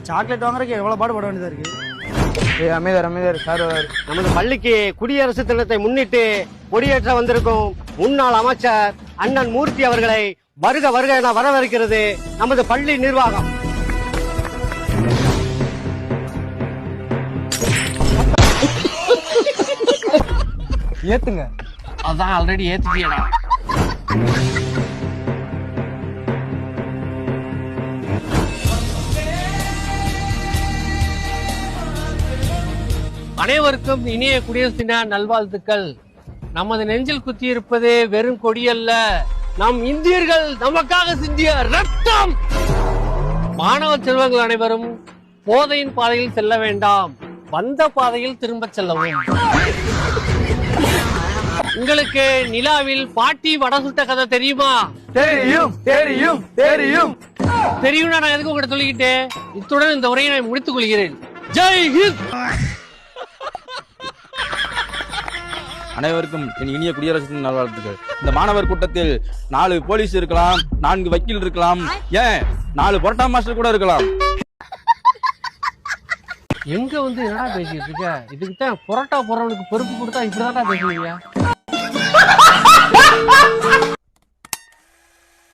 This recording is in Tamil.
சாக்லேட் வாங்குறதுக்கு எவ்வளவு பாடுபட வேண்டியதா இருக்கு. அமைதர் சார். நமது பள்ளிக்கு குடியரசு தினத்தை முன்னிட்டு கொடியேற்ற வந்திருக்கும் முன்னாள் அமைச்சர் அண்ணன் மூர்த்தி அவர்களை வருக வருக என வரவேற்கிறது நமது பள்ளி நிர்வாகம். ஏத்துங்க. அதான் ஆல்ரெடி ஏத்துக்கியடா. அனைவருக்கும் இனிய குடியரசு தின நல்வாழ்த்துக்கள். நமது நெஞ்சில் குத்தி இருப்பது வெறும் கொடியல்ல, நம் இந்தியர்கள் நமக்காக சிந்திய ரத்தம். மாணவ செல்வங்கள் அனைவரும் போதையின் பாதையில் செல்ல வேண்டாம், வந்த பாதையில் திரும்ப செல்லவும். உங்களுக்கு நிலாவில் பாட்டி வடை சுட்ட கதை தெரியுமா? தெரியும் தெரியும் தெரியும் தெரியும்னா நான் எதுக்கு உங்கள்கிட்ட சொல்லிக்கிட்டு இத்துடன் இந்த உரையை நான் முடித்துக் கொள்கிறேன். ஜெய் ஹிந்த். அனைவருக்கும் என் இனிய குடியரசு தின நல்வாழ்த்துக்கள். இந்த மாணவர் கூட்டத்தில் 4 போலீஸ் இருக்கலாம், 4 வக்கீல் இருக்கலாம், ஏன் 4 பொரோட்டா மாஸ்டர் கூட இருக்கலாம். எங்க வந்து என்னடா பேசிட்டு இருக்க? இதுக்கு தான் புரோட்டா போறவனுக்கு பொறுப்பு கொடுத்தா இப்படிதான் பேசுவீங்க.